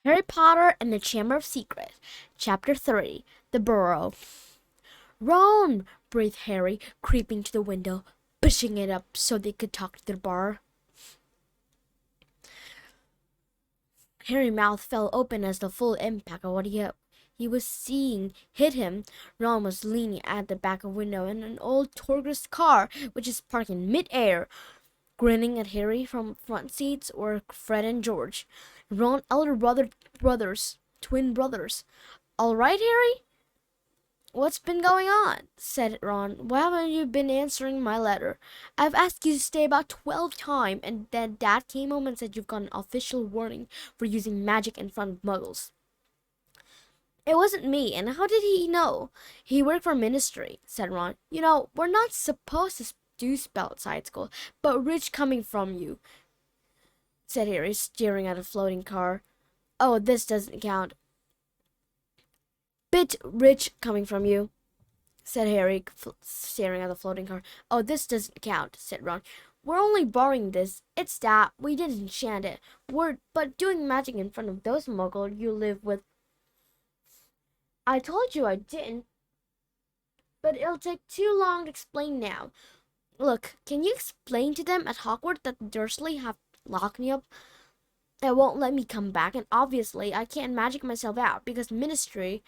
Harry Potter and the Chamber of Secrets, Chapter 3, The Burrow. Ron! Breathed Harry, creeping to the window, pushing it up so they could talk to the bar. Harry's mouth fell open as the full impact of what he was seeing hit him. Ron was leaning at the back window in an old Torgus car, which is parked in mid-air. Grinning at Harry from front seats were Fred and George, Ron's elder twin brothers. "All right, Harry? What's been going on?" said Ron. "Why haven't you been answering my letter? I've asked you to stay about 12 times, and then Dad came home and said you've got an official warning for using magic in front of muggles." "It wasn't me, and how did he know?" "He worked for Ministry," said Ron. "You know, we're not supposed to do spell outside school, but rich coming from you," said Harry, staring at a floating car. "Oh, this doesn't count." "Bit rich coming from you," said Harry, staring at the floating car. "Oh, this doesn't count," said Ron. "We're only borrowing this. It's that. We didn't enchant it. But doing magic in front of those muggles you live with." "I told you I didn't, but it'll take too long to explain now. Look, can you explain to them at Hogwarts that the Dursley have locked me up? It won't let me come back, and obviously I can't magic myself out because Ministry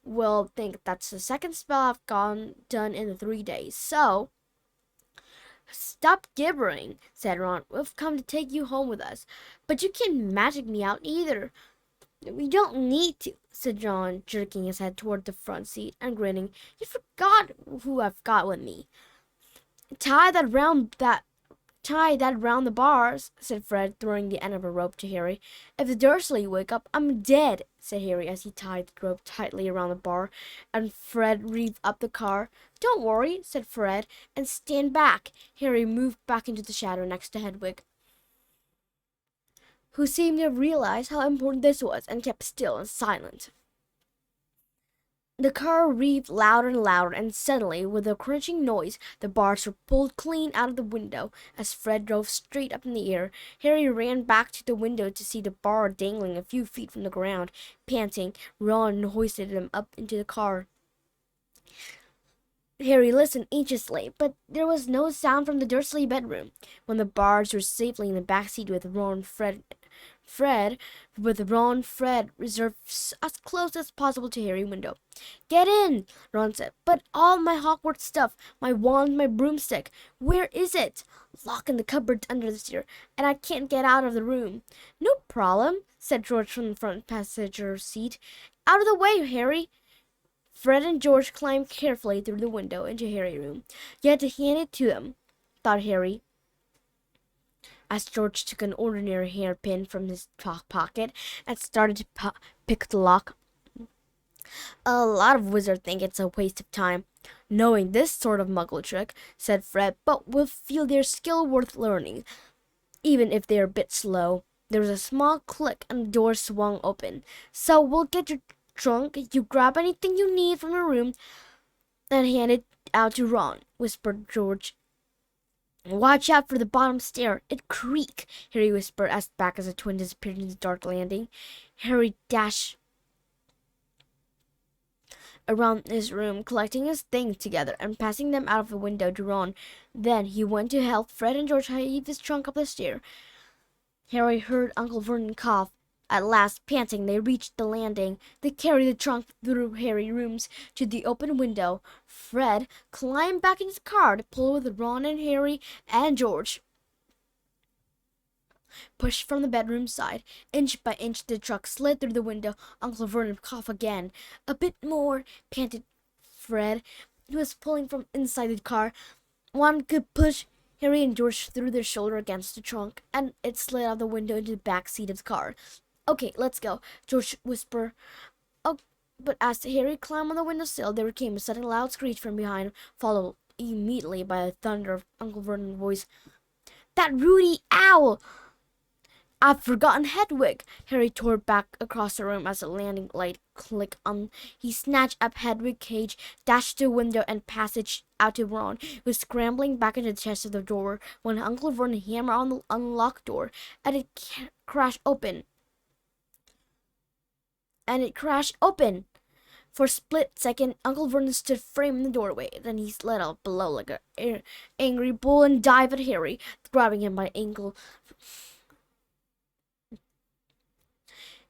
will think that's the second spell I've done in 3 days. So, stop gibbering," said Ron. "We've come to take you home with us, but you can't magic me out either." "We don't need to," said John, jerking his head toward the front seat and grinning. "You forgot who I've got with me." Tie that round the bars," said Fred, throwing the end of a rope to Harry. "If the Dursley wake up, I'm dead," said Harry as he tied the rope tightly around the bar, and Fred revved up the car. "Don't worry," said Fred, "and stand back." Harry moved back into the shadow next to Hedwig, who seemed to realize how important this was and kept still and silent. The car revved louder and louder, and suddenly, with a crunching noise, the bars were pulled clean out of the window as Fred drove straight up in the air. Harry ran back to the window to see the bar dangling a few feet from the ground. Panting, Ron hoisted him up into the car. Harry listened anxiously, but there was no sound from the Dursley bedroom. When the bars were safely in the back seat with Fred reserved as close as possible to Harry's window. "Get in," Ron said. "But all my Hogwarts stuff, my wand, my broomstick, where is it?" "Locked in the cupboard under the stair, and I can't get out of the room." "No problem," said George from the front passenger seat. "Out of the way, Harry." Fred and George climbed carefully through the window into Harry's room. "You had to hand it to them," thought Harry, as George took an ordinary hairpin from his pocket and started to pick the lock. "A lot of wizards think it's a waste of time knowing this sort of muggle trick," said Fred, "but will feel their skill worth learning, even if they're a bit slow." There was a small click and the door swung open. "So we'll get your trunk. You grab anything you need from the room and hand it out to Ron," whispered George. "Watch out for the bottom stair. It creak," Harry whispered as the twin disappeared in the dark landing. Harry dashed around his room, collecting his things together and passing them out of the window to Ron. Then he went to help Fred and George heave his trunk up the stair. Harry heard Uncle Vernon cough. At last, panting, they reached the landing. They carried the trunk through Harry's rooms to the open window. Fred climbed back into the car to pull with Ron and Harry and George. Pushed from the bedroom side, inch by inch the truck slid through the window. Uncle Vernon coughed again. "A bit more," panted Fred, who was pulling from inside the car. One good push, Harry and George threw their shoulder against the trunk, and it slid out the window into the back seat of the car. "Okay, let's go," George whispered. "Oh," but as Harry climbed on the windowsill, there came a sudden loud screech from behind, followed immediately by a thunder of Uncle Vernon's voice. "That Rudy Owl! I've forgotten Hedwig!" Harry tore back across the room as the landing light clicked on. He snatched up Hedwig's cage, dashed to the window and passage out to Ron, who was scrambling back into the chest of the door when Uncle Vernon hammered on the unlocked door, and it crashed open. and it crashed open. For a split second, Uncle Vernon stood framed in the doorway. Then he let out a blow like an angry bull and dived at Harry, grabbing him by the ankle.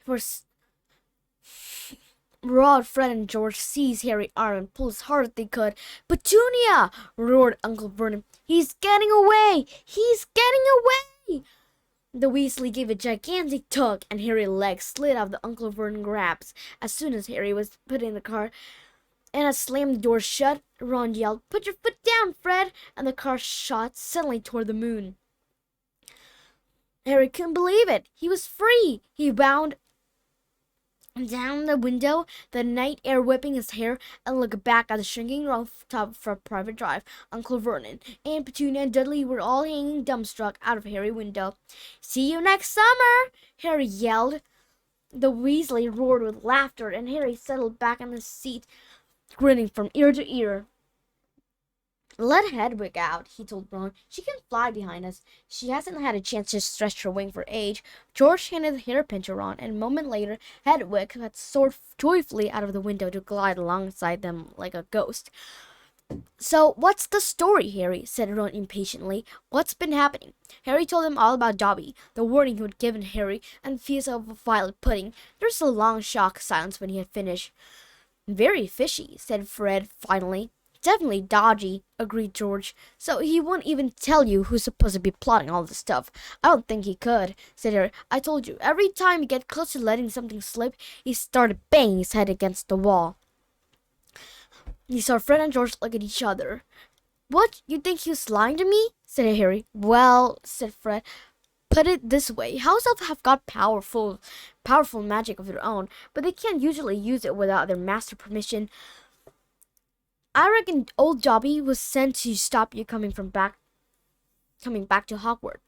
For Rod, Fred, and George seized Harry's arm and pulled as hard as they could. "Petunia!" roared Uncle Vernon. "He's getting away! He's getting away!" The Weasley gave a gigantic tug, and Harry's legs slid out of the Uncle Vernon grabs. As soon as Harry was put in the car and had slammed the door shut, Ron yelled, "Put your foot down, Fred!" and the car shot suddenly toward the moon. Harry couldn't believe it. He was free. He bounded down the window, the night air whipping his hair, and looked back at the shrinking rooftop of a private drive. Uncle Vernon, Aunt Petunia, and Dudley were all hanging dumbstruck out of Harry's window. "See you next summer!" Harry yelled. The Weasley roared with laughter, and Harry settled back in his seat, grinning from ear to ear. "Let Hedwig out," he told Ron. "She can fly behind us. She hasn't had a chance to stretch her wing for age." George handed the hairpin to Ron, and a moment later, Hedwig had soared joyfully out of the window to glide alongside them like a ghost. "So, what's the story, Harry?" said Ron impatiently. "What's been happening?" Harry told him all about Dobby, the warning he had given Harry, and the feast of violet pudding. There was a long shocked silence when he had finished. "Very fishy," said Fred finally. "Definitely dodgy," agreed George. "So he won't even tell you who's supposed to be plotting all this stuff." "I don't think he could," said Harry. "I told you, every time he get close to letting something slip, he started banging his head against the wall." He saw Fred and George look at each other. "What, you think he was lying to me?" said Harry. "Well," said Fred, "put it this way. House elves have got powerful magic of their own, but they can't usually use it without their master permission. I reckon old Dobby was sent to stop you coming back to Hogwarts.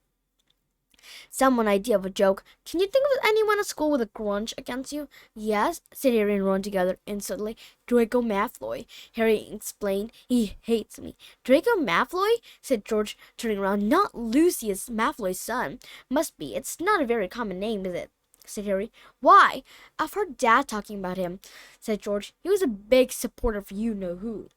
Someone idea of a joke. Can you think of anyone at school with a grudge against you?" "Yes," said Harry and Ron together instantly. "Draco Malfoy," Harry explained. "He hates me." "Draco Malfoy?" said George, turning around. "Not Lucius Malfoy's son. Must be. It's not a very common name, is it?" said Harry. "Why? I've heard Dad talking about him," said George. "He was a big supporter of you-know-who."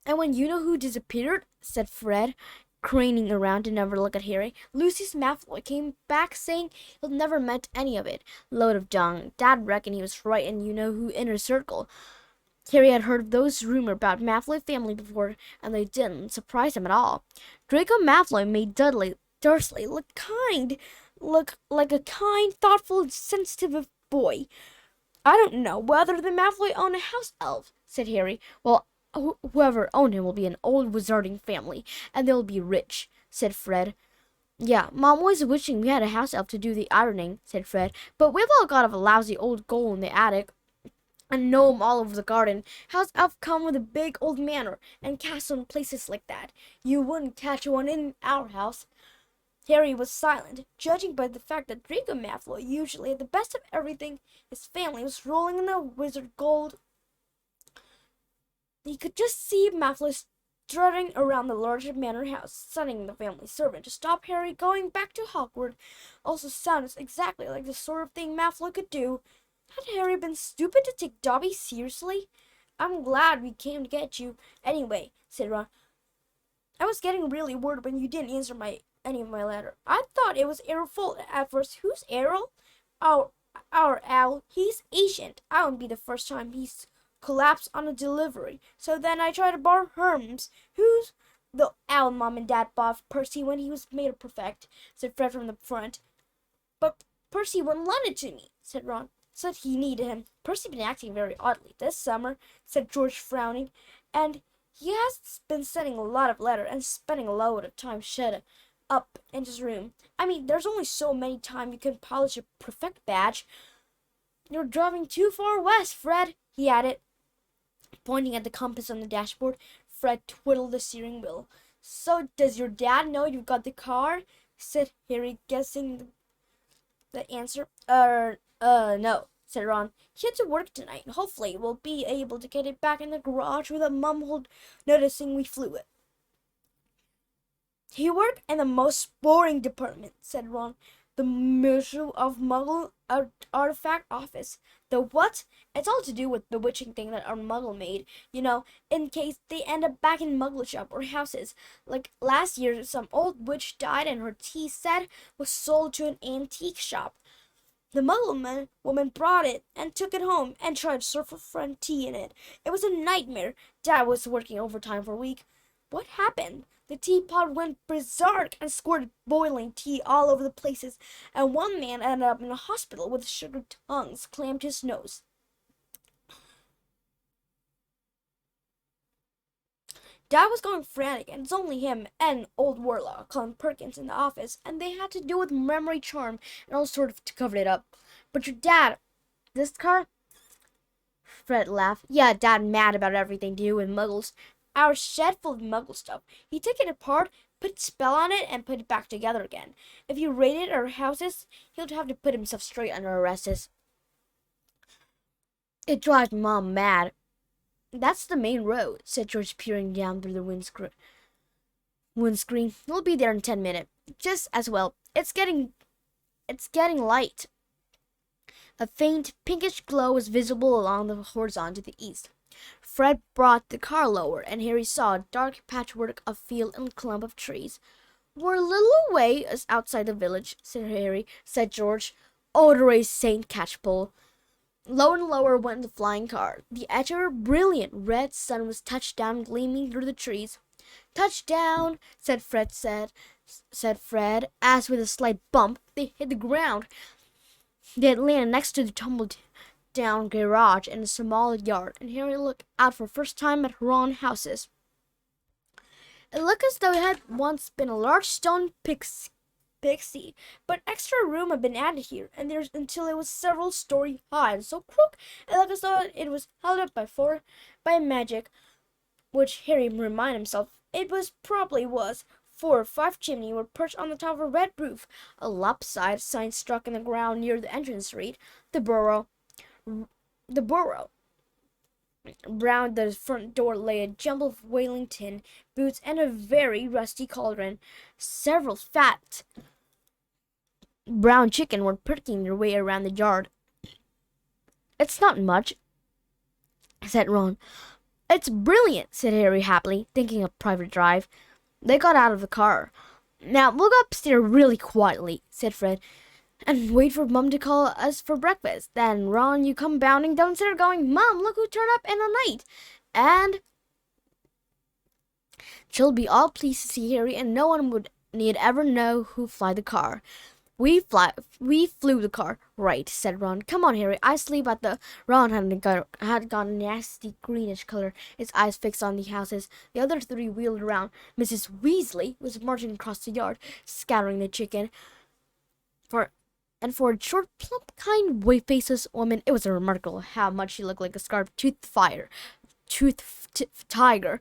"And when you-know-who disappeared," said Fred, craning around to never look at Harry, "Lucius Malfoy came back saying he'd never met any of it. Load of dung. Dad reckoned he was right in you-know-who inner circle." Harry had heard those rumors about Malfoy family before, and they didn't surprise him at all. Draco Malfoy made Dudley Dursley look like a kind, thoughtful, sensitive boy. "I don't know whether the Malfoy own a house elf," said Harry. "Well, whoever owned him will be an old wizarding family, and they'll be rich," said Fred. "Yeah, Mom was wishing we had a house elf to do the ironing," said Fred. "But we've all got a lousy old goal in the attic, and gnome all over the garden. House elf come with a big old manor and castle and places like that. You wouldn't catch one in our house." Harry was silent. Judging by the fact that Draco Malfoy usually had the best of everything, his family was rolling in the wizard gold. He could just see Malfoy strutting around the large manor house, sending the family servant to stop Harry going back to Hogwarts. Also sounded exactly like the sort of thing Malfoy could do. Had Harry been stupid to take Dobby seriously? "I'm glad we came to get you, anyway," said Ron. "I was getting really worried when you didn't answer any of my letter. I thought it was Errol's fault at first." "Who's Errol?" Our owl. He's ancient. I won't be the first time he's collapsed on a delivery. So then I tried to borrow Herm's. Who's the owl Mom and Dad bought Percy when he was made a prefect," said Fred from the front. "But Percy wouldn't lend it to me," said Ron. "Said he needed him. Percy's been acting very oddly this summer," said George, frowning. "And he has been sending a lot of letters and spending a load of time shut up in his room. I mean, there's only so many times you can polish a prefect badge." "You're driving too far west, Fred," he added, pointing at the compass on the dashboard. Fred twiddled the steering wheel. "So does your dad know you've got the car?" said Harry, guessing the answer. No," said Ron. "He had to work tonight, and hopefully we'll be able to get it back in the garage without Mum noticing we flew it." "He worked in the most boring department," said Ron. The Museum of Muggle Artifact Office. The what? It's all to do with the witching thing that our Muggle made. In case they end up back in Muggle shop or houses. Like last year, some old witch died and her tea set was sold to an antique shop. The woman brought it and took it home and tried to serve her friend tea in it. It was a nightmare. Dad was working overtime for a week. What happened? The teapot went berserk and squirted boiling tea all over the places, and one man ended up in a hospital with sugared tongues clamped to his nose. Dad was going frantic, and it's only him and old Warlock, Colin Perkins, in the office, and they had to deal with memory charm and all sort of to cover it up. But your dad, this car? Fred laughed. Yeah, Dad mad about everything to do with muggles. Our shed full of muggle stuff. He took it apart, put a spell on it, and put it back together again. If you raided our houses, he'd have to put himself straight under arrest. It drives Mom mad. That's the main road, said George, peering down through the windscreen. We'll be there in 10 minutes. Just as well. It's getting light. A faint pinkish glow was visible along the horizon to the east. Fred brought the car lower, and Harry saw a dark patchwork of field and clump of trees. We're a little way outside the village, said George. Oh, to raise Saint Catchpole. Lower and lower went the flying car. The edge of a brilliant red sun was touched down, gleaming through the trees. Touchdown, said Fred, as with a slight bump they hit the ground. They had landed next to the tumbled down garage in a small yard, and Harry looked out for the first time at Ron houses. It looked as though it had once been a large stone pixie, but extra room had been added here, and there's until it was several story high, and so crook it looked as though it was held up by magic, which Harry reminded himself it probably was. 4 or 5 chimneys were perched on the top of a red roof. A lopsided sign stuck in the ground near the entrance read, The Burrow. Round the front door lay a jumble of whaling tin, boots, and a very rusty cauldron. Several fat brown chicken were pricking their way around the yard. It's not much, said Ron. It's brilliant, said Harry happily, thinking of private drive. They got out of the car. Now, we'll go upstairs really quietly, said Fred, and wait for Mum to call us for breakfast. Then, Ron, you come bounding downstairs going, Mum, look who turned up in the night. And she'll be all pleased to see Harry, and no one need ever know who fly the car. We flew the car, right, said Ron. Come on, Harry, I sleep at the... Ron had gone a nasty greenish color, his eyes fixed on the houses. The other 3 wheeled around. Mrs. Weasley was marching across the yard, scattering the chicken. For a short, plump, kind, white-faced woman, it was remarkable how much she looked like a scarf-toothed tiger.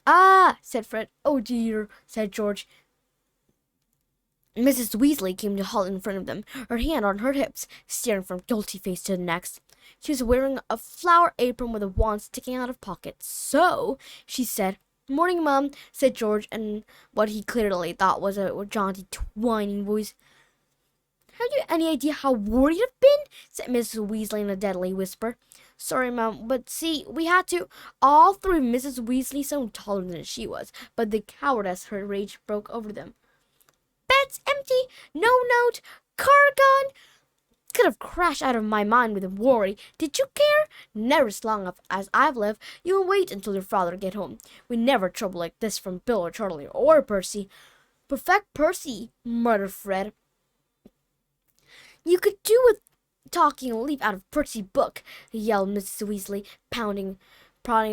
Ah, said Fred. Oh, dear, said George. Mrs. Weasley came to halt in front of them, her hand on her hips, staring from guilty face to the next. She was wearing a flower apron with a wand sticking out of pocket. So, she said, Morning, Mum, said George, in what he clearly thought was a jaunty, whining voice. Have you any idea how worried I've been? Said Mrs. Weasley in a deadly whisper. Sorry, Mum, but see, we had to. All 3 of Mrs. Weasley so taller than she was, but the cowardice, her rage broke over them. Bed's empty, no note, car gone. Could have crashed out of my mind with worry. Did you care? Never as long as I've lived. You will wait until your father get home. We never trouble like this from Bill or Charlie or Percy. Perfect Percy, muttered Fred. You could do with talking a leaf out of Percy's book, yelled Mrs. Weasley, prodding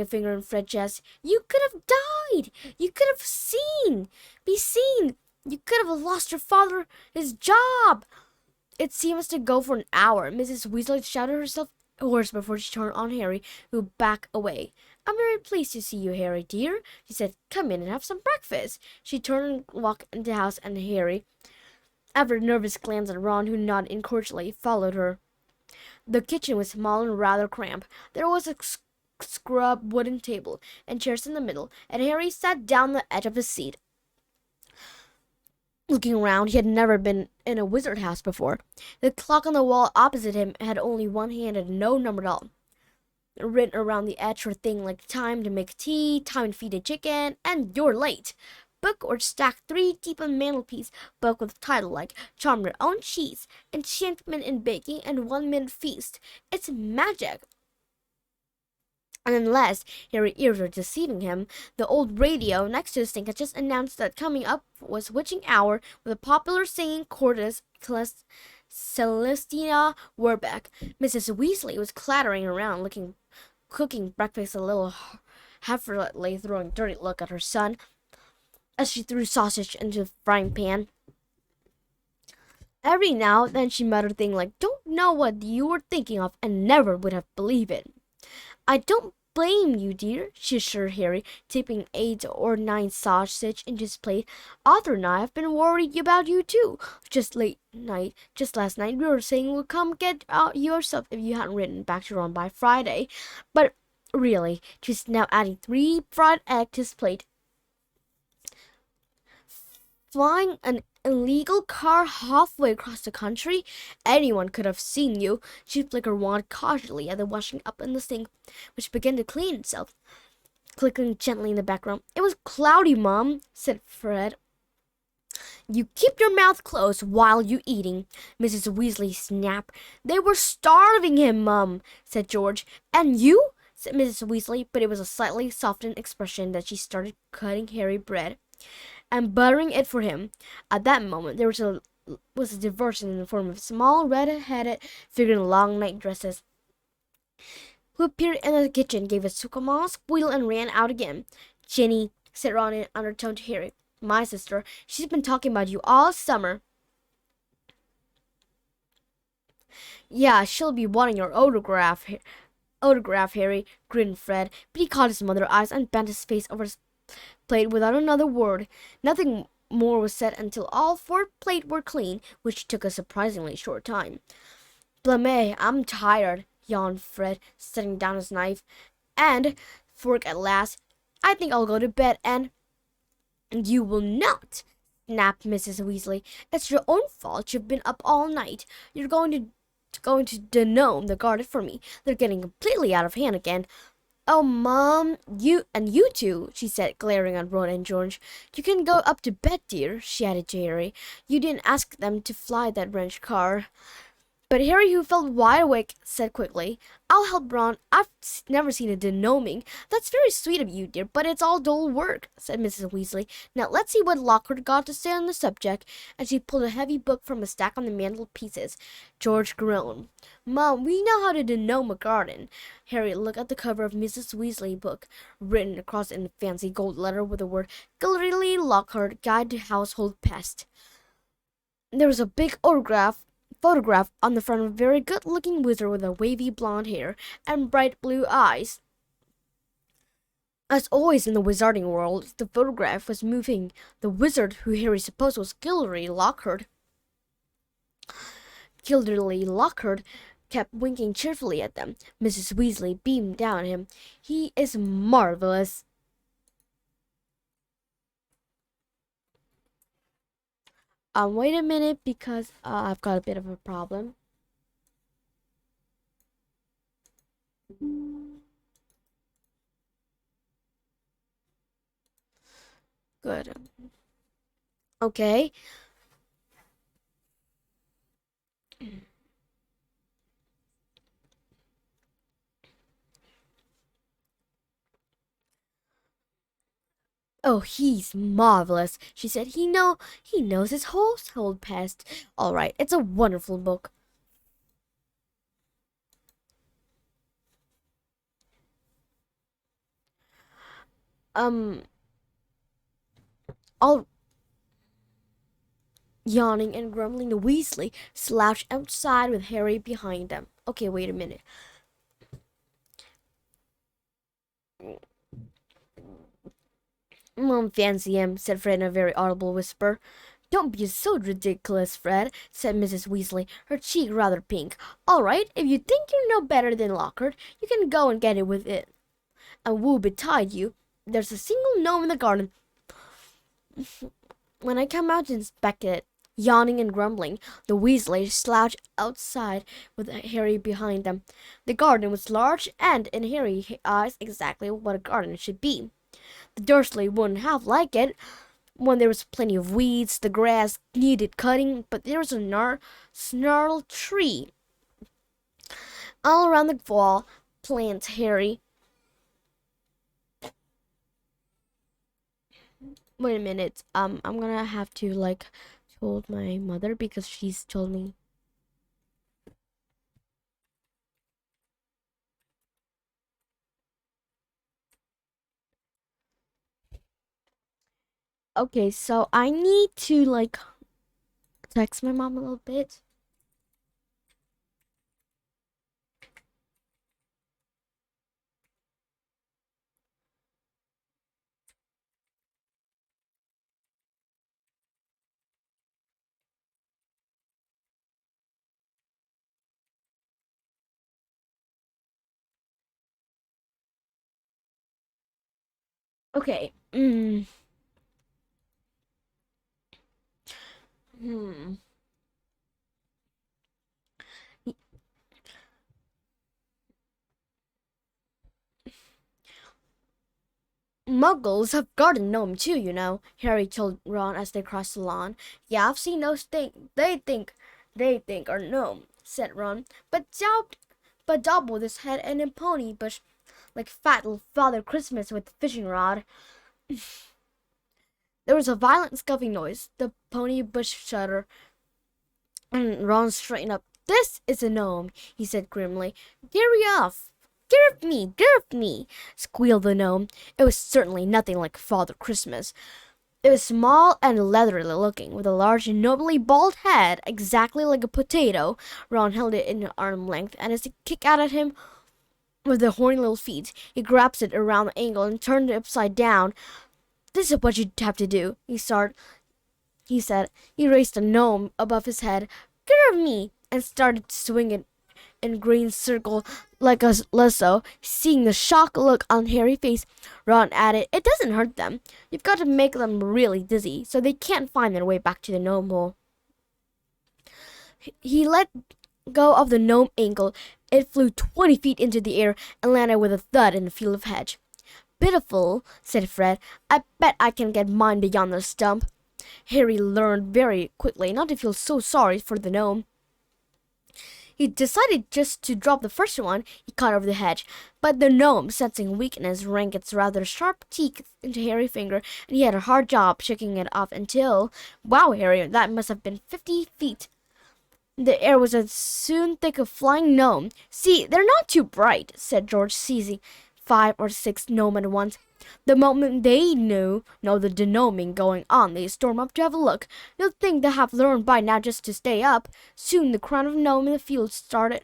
a finger in Fred's chest. You could have died. You could have be seen. You could have lost your father his job. It seems to go for an hour. Mrs. Weasley shouted herself hoarse before she turned on Harry, who backed away. I'm very pleased to see you, Harry, dear, she said. Come in and have some breakfast. She turned and walked into the house, and Harry, after a nervous glance at Ron, who nodded incordially, followed her. The kitchen was small and rather cramped. There was a scrub wooden table and chairs in the middle, and Harry sat down on the edge of his seat. Looking around, he had never been in a wizard house before. The clock on the wall opposite him had only one hand and no number at all. Written around the edge were things like time to make tea, time to feed a chicken, and you're late. Book or stacked three deep on the mantelpiece, book with title like Charm Your Own Cheese, Enchantment in Baking, and 1 Minute Feast. It's magic. And unless Harry's ears were deceiving him, the old radio next to the sink had just announced that coming up was witching hour with a popular singing chorus, Celestina Warbeck. Mrs. Weasley was clattering around, cooking breakfast a little heavily, throwing a dirty look at her son as she threw sausage into the frying pan. Every now and then she muttered things like, "Don't know what you were thinking of, and never would have believed it." "I don't blame you, dear," she assured Harry, tipping 8 or 9 sausage into his plate. "Arthur and I have been worried about you too. Just last night, we were saying we'd come get out yourself if you hadn't written back to Ron by Friday. But really," she's now adding 3 fried eggs to his plate, "flying an illegal car halfway across the country? Anyone could have seen you." She flicked her wand casually at the washing up in the sink, which began to clean itself, clicking gently in the background. "It was cloudy, Mom," said Fred. "You keep your mouth closed while you eating," Mrs. Weasley snapped. "They were starving him, Mum," said George. "And you?" said Mrs. Weasley, but it was a slightly softened expression that she started cutting Harry bread and buttering it for him. At that moment, there was a diversion in the form of small red-headed figure in long night dresses, who appeared in the kitchen, gave a small squeal, and ran out again. "Ginny," said Ron in an undertone to Harry, "my sister, she's been talking about you all summer." "Yeah, she'll be wanting your autograph, Harry," grinned Fred, but he caught his mother's eyes and bent his face over his plate without another word. Nothing more was said until all 4 plates were clean, which took a surprisingly short time. "Blame, I'm tired," yawned Fred, setting down his knife and fork at last. "I think I'll go to bed and—" "You will not," snapped Mrs. Weasley. "It's your own fault. You've been up all night. You're going to denome the garden for me. They're getting completely out of hand again." "Oh, Mom, you too," she said, glaring at Ron and George. "You can go up to bed, dear," she added to Harry. "You didn't ask them to fly that wrench car." But Harry, who felt wide awake, said quickly, "I'll help Ron. I've never seen a denoming." "That's very sweet of you, dear, but it's all dull work," said Mrs. Weasley. "Now let's see what Lockhart got to say on the subject." And she pulled a heavy book from a stack on the mantelpieces. George groaned. "Mom, we know how to denome a garden." Harry looked at the cover of Mrs. Weasley's book, written across in fancy gold letter with the word "Gildersleeve Lockhart, Guide to Household Pest." There was a big photograph on the front of a very good-looking wizard with a wavy blonde hair and bright blue eyes. As always in the wizarding world, the photograph was moving. The wizard, who Harry supposed was Gildersleeve Lockhart, kept winking cheerfully at them. Mrs. Weasley beamed down at him. "He is marvelous." Wait a minute, because I've got a bit of a problem. Good. Okay. "Oh, he's marvelous," she said. He knows his household pest. All right, it's a wonderful book." Um, all Yawning and grumbling, the Weasley slouched outside with Harry behind them. "Okay, wait a minute. Mom, fancy him," said Fred in a very audible whisper. "Don't be so ridiculous, Fred," said Mrs. Weasley, her cheek rather pink. "All right, if you think you're no better than Lockhart, you can go and get it with it. And woe betide you, there's a single gnome in the garden When I come out to inspect it, yawning and grumbling, the Weasleys slouched outside with Harry behind them. The garden was large and, in Harry's eyes, exactly what a garden should be. The Dursley wouldn't have liked it when there was plenty of weeds, the grass needed cutting, but there was a snarled tree all around the wall. Plants, Harry. Wait a minute. I'm gonna have to told my mother because she's told me. Okay, so I need to text my mom a little bit. Okay. Hmm. Muggles have garden gnome too, you know, Harry told Ron as they crossed the lawn. Yeah, I've seen those things they think are gnome, said Ron. But Dob with his head and a pony bush like fat little Father Christmas with a fishing rod. There was a violent scuffing noise. The pony bush shuddered, and Ron straightened up. This is a gnome, he said grimly. Get off! Get off me! Get off me! Squealed the gnome. It was certainly nothing like Father Christmas. It was small and leathery looking, with a large, nobly bald head, exactly like a potato. Ron held it in arm length, and as he kicked out at him with the horny little feet, he grasped it around the ankle and turned it upside down. This is what you'd have to do, he said. He raised the gnome above his head. Get off me! And started to swing it in green circle like a lasso. Seeing the shocked look on Harry's face, Ron added, It doesn't hurt them. You've got to make them really dizzy, so they can't find their way back to the gnome hole. He let go of the gnome ankle. It flew 20 feet into the air and landed with a thud in the field of hedge. Pitiful, said Fred. I bet I can get mine beyond the stump. Harry learned very quickly not to feel so sorry for the gnome. He decided just to drop the first one he caught over the hedge, but the gnome, sensing weakness, rank its rather sharp teeth into Harry's finger, and he had a hard job shaking it off until, wow, Harry, that must have been 50 feet. The air was soon thick of flying gnome. See, they're not too bright, said George, seizing 5 or 6 gnome at once. The moment they know the denoming going on, they storm up to have a look. You'll think they have learned by now just to stay up. Soon the crowd of gnome in the field started.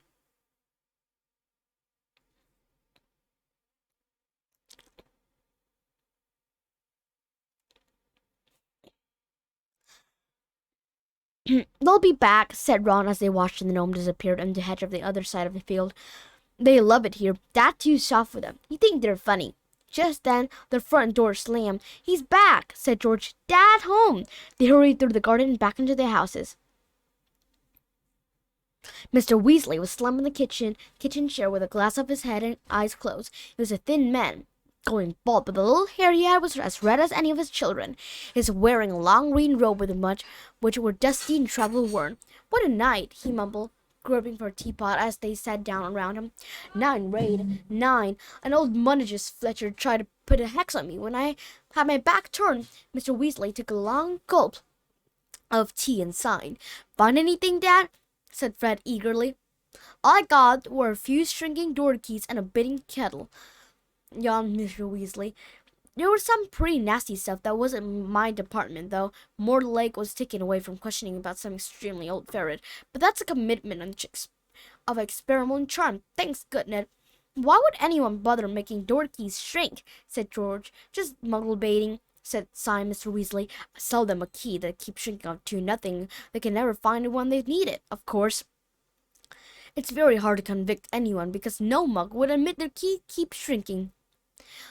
They'll be back, said Ron as they watched the gnome disappear in the hedge of the other side of the field. They love it here. That's too soft for them. You think they're funny. Just then, the front door slammed. He's back, said George. Dad home. They hurried through the garden and back into their houses. Mr. Weasley was slumped in the kitchen chair with a glass of his head and eyes closed. He was a thin man, going bald, but the little hair he had was as red as any of his children. He was wearing a long green robe with much which were dusty and travel-worn. What a night, he mumbled, groping for a teapot as they sat down around him. 9, Raid, 9. An old Mundus Fletcher tried to put a hex on me when I had my back turned. Mr. Weasley took a long gulp of tea and sighed. Find anything, Dad? Said Fred eagerly. All I got were a few shrinking door keys and a bidding kettle, yawned Mr. Weasley. There was some pretty nasty stuff that wasn't my department, though. More Lake was taken away from questioning about some extremely old ferret. But that's a commitment of experimental charm. Thanks, goodness. Why would anyone bother making door keys shrink? Said George. Just muggle baiting, said Mr. Weasley. Sell them a key that keeps shrinking up to nothing. They can never find it when they need it, of course. It's very hard to convict anyone because no mug would admit their key keeps shrinking.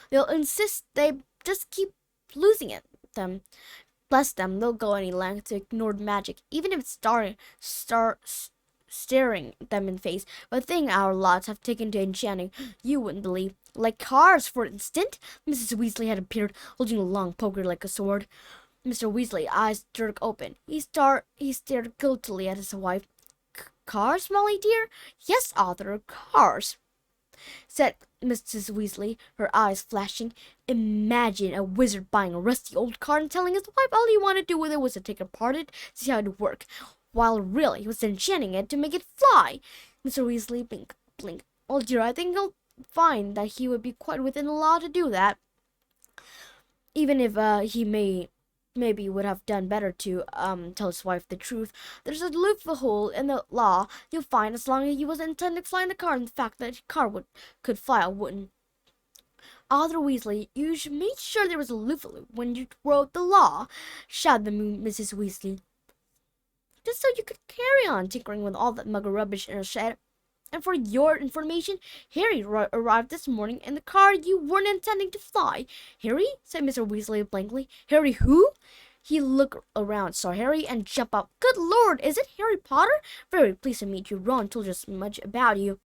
They'll insist they just keep losing it. Them. Bless them, they'll go any length to ignore magic, even if it's staring them in the face. But the thing our lots have taken to enchanting, you wouldn't believe. Like cars, for instance. Mrs. Weasley had appeared, holding a long poker like a sword. Mr. Weasley, eyes jerked open. He stared guiltily at his wife. Cars, Molly dear? Yes, Arthur, cars, said Mrs. Weasley, her eyes flashing. Imagine a wizard buying a rusty old car and telling his wife all he wanted to do with it was to take it apart and see how it would work, while really he was enchanting it to make it fly. Mr. Weasley blinked. Oh dear, I think he'll find that he would be quite within the law to do that, even if he maybe would have done better to tell his wife the truth. There's a loophole in the law you'll find as long as he was intending to fly in the car, and the fact that the car could fly wouldn't. Arthur Weasley, you should make sure there was a loophole when you wrote the law, shouted Mrs. Weasley, just so you could carry on tinkering with all that muggle rubbish in a shed. And for your information, Harry arrived this morning in the car you weren't intending to fly. Harry? Said Mr. Weasley blankly. Harry who? He looked around, saw Harry, and jumped up. Good Lord, is it Harry Potter? Very pleased to meet you. Ron told us much about you.